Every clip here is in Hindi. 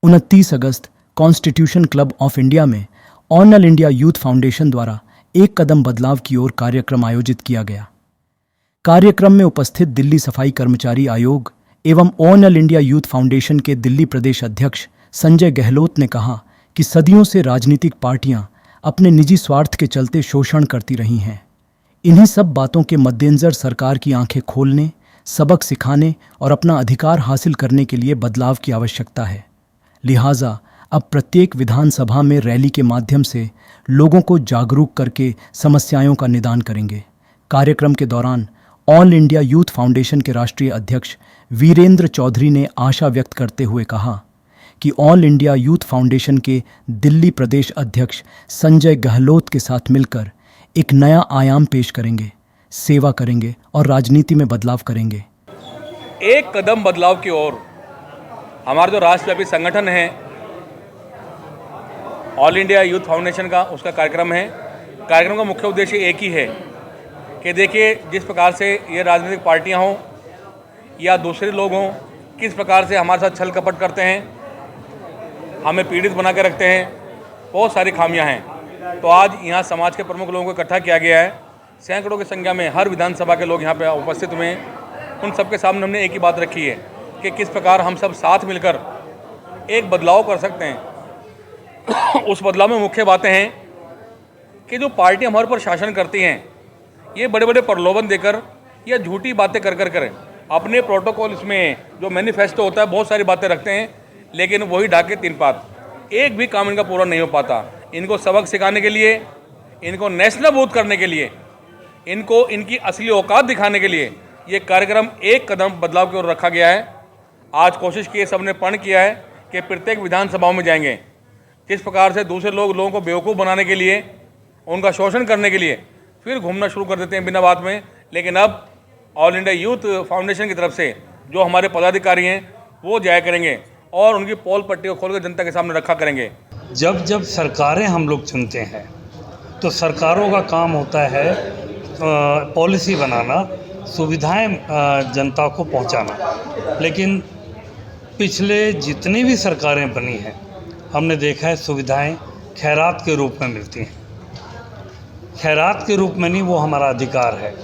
29 August constitution club of India में ऑल इंडिया यूथ फाउंडेशन द्वारा एक कदम बदलाव की ओर कार्यक्रम आयोजित किया गया। कार्यक्रम में उपस्थित दिल्ली सफाई कर्मचारी आयोग एवं ऑल इंडिया यूथ फाउंडेशन के दिल्ली प्रदेश अध्यक्ष संजय गहलोत ने कहा कि सदियों से राजनीतिक पार्टियां अपने निजी स्वार्थ के चलते शोषण करती रही हैं। इन्हीं सब बातों के मद्देनजर सरकार की आंखें खोलने, सबक सिखाने और अपना अधिकार हासिल करने के लिए बदलाव की आवश्यकता है। लिहाजा अब प्रत्येक विधानसभा में रैली के माध्यम से लोगों को जागरूक करके समस्याओं का निदान करेंगे। कार्यक्रम के दौरान ऑल इंडिया यूथ फाउंडेशन के राष्ट्रीय अध्यक्ष वीरेंद्र चौधरी ने आशा व्यक्त करते हुए कहा कि ऑल इंडिया यूथ फाउंडेशन के दिल्ली प्रदेश अध्यक्ष संजय गहलोत के साथ मिलकर एक नया आयाम पेश करेंगे, सेवा करेंगे और राजनीति में बदलाव करेंगे। एक कदम बदलाव की ओर हमारा जो राष्ट्रव्यापी संगठन है ऑल इंडिया यूथ फाउंडेशन का, उसका कार्यक्रम है। कार्यक्रम का मुख्य उद्देश्य एक ही है कि देखिए, जिस प्रकार से ये राजनीतिक पार्टियां हों या दूसरे लोग हों, किस प्रकार से हमारे साथ छल कपट करते हैं, हमें पीड़ित बना के रखते हैं, बहुत सारी खामियां हैं। तो आज यहाँ समाज के प्रमुख लोगों को इकट्ठा किया गया है। सैकड़ों की संख्या में हर विधानसभा के लोग यहाँ पे उपस्थित हुए हैं। उन सबके सामने हमने एक ही बात रखी है कि किस प्रकार हम सब साथ मिलकर एक बदलाव कर सकते हैं। उस बदलाव में मुख्य बातें हैं कि जो पार्टियां हमारे पर शासन करती हैं, ये बड़े बड़े प्रलोभन देकर या झूठी बातें कर अपने प्रोटोकॉल्स में जो मैनिफेस्टो होता है बहुत सारी बातें रखते हैं, लेकिन वही ढाके तीन पात, एक भी काम इनका पूरा नहीं हो पाता। इनको सबक सिखाने के लिए, इनको नेशनल बूथ करने के लिए, इनको इनकी असली औकात दिखाने के लिए ये कार्यक्रम एक कदम बदलाव की ओर रखा गया है। आज कोशिश की है, सबने प्रण किया है कि प्रत्येक विधानसभाओं में जाएंगे। किस प्रकार से दूसरे लोगों को बेवकूफ़ बनाने के लिए, उनका शोषण करने के लिए फिर घूमना शुरू कर देते हैं बिना बात में। लेकिन अब ऑल इंडिया यूथ फाउंडेशन की तरफ से जो हमारे पदाधिकारी हैं वो जाया करेंगे और उनकी पोल पट्टी को खोलकर जनता के सामने रखा करेंगे। जब जब सरकारें हम लोग चुनते हैं तो सरकारों का काम होता है पॉलिसी बनाना, सुविधाएं जनता को पहुंचाना। लेकिन पिछले जितनी भी सरकारें बनी हैं, हमने देखा है सुविधाएं खैरात के रूप में मिलती हैं। खैरात के रूप में नहीं, वो हमारा अधिकार है।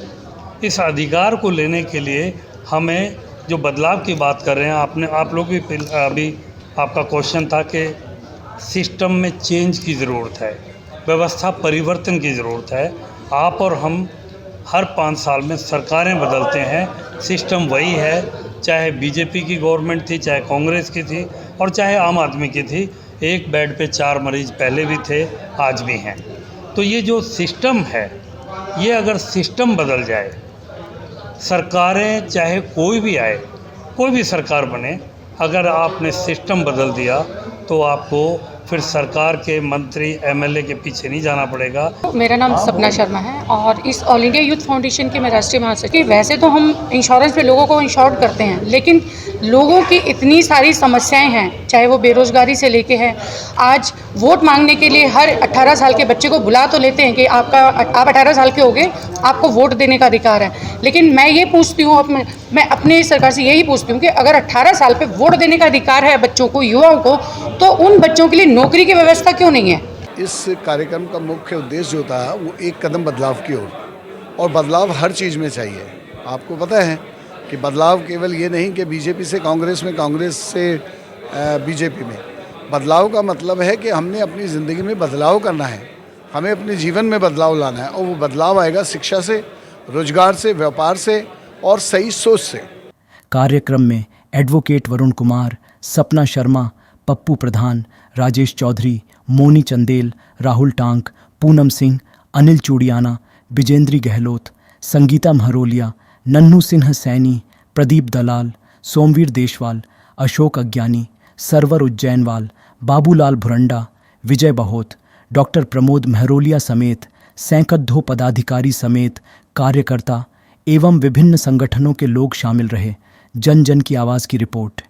इस अधिकार को लेने के लिए हमें जो बदलाव की बात कर रहे हैं, आप लोग भी अभी आपका क्वेश्चन था कि सिस्टम में चेंज की ज़रूरत है, व्यवस्था परिवर्तन की ज़रूरत है। आप और हम हर 5 साल में सरकारें बदलते हैं, सिस्टम वही है। चाहे बीजेपी की गवर्नमेंट थी, चाहे कांग्रेस की थी और चाहे आम आदमी की थी, एक बेड पे 4 मरीज पहले भी थे, आज भी हैं। तो ये जो सिस्टम है, ये अगर सिस्टम बदल जाए, सरकारें चाहे कोई भी आए, कोई भी सरकार बने, अगर आपने सिस्टम बदल दिया तो आपको फिर सरकार के मंत्री एमएलए के पीछे नहीं जाना पड़ेगा। मेरा नाम सपना शर्मा है और इस ऑल इंडिया यूथ फाउंडेशन के मैं राष्ट्रीय महासचिव। वैसे तो हम इंश्योरेंस पे लोगों को इंश्योर्ड करते हैं, लेकिन लोगों की इतनी सारी समस्याएं हैं, चाहे वो बेरोजगारी से लेके है। आज वोट मांगने के लिए हर 18 साल के बच्चे को बुला तो लेते हैं कि आप 18 साल के हो गए, आपको वोट देने का अधिकार है। लेकिन मैं ये पूछती हूँ, मैं अपने सरकार से यही पूछती हूँ कि अगर 18 साल पे वोट देने का अधिकार है बच्चों को, युवाओं को, तो उन बच्चों के लिए नौकरी की व्यवस्था क्यों नहीं है? इस कार्यक्रम का मुख्य उद्देश्य जो था वो एक कदम बदलाव की ओर, और बदलाव हर चीज़ में चाहिए। आपको पता है कि बदलाव केवल ये नहीं कि बीजेपी से कांग्रेस में, कांग्रेस से बीजेपी में। बदलाव का मतलब है कि हमने अपनी ज़िंदगी में बदलाव करना है, हमें अपने जीवन में बदलाव लाना है, और वो बदलाव आएगा शिक्षा से, रोजगार से, व्यापार से और सही सोच से। कार्यक्रम में एडवोकेट वरुण कुमार, सपना शर्मा, पप्पू प्रधान, राजेश चौधरी, मोनी चंदेल, राहुल टांक, पूनम सिंह, अनिल चूड़ियाना, विजेंद्री गहलोत, संगीता महरोलिया, नन्नू सिन्हा सैनी, प्रदीप दलाल, सोमवीर देशवाल, अशोक अज्ञानी, सरवर उज्जैनवाल, बाबूलाल भुरंडा, विजय बहोत, डॉक्टर प्रमोद महरोलिया समेत सैकड़ों पदाधिकारी समेत कार्यकर्ता एवं विभिन्न संगठनों के लोग शामिल रहे। जन जन की आवाज़ की रिपोर्ट।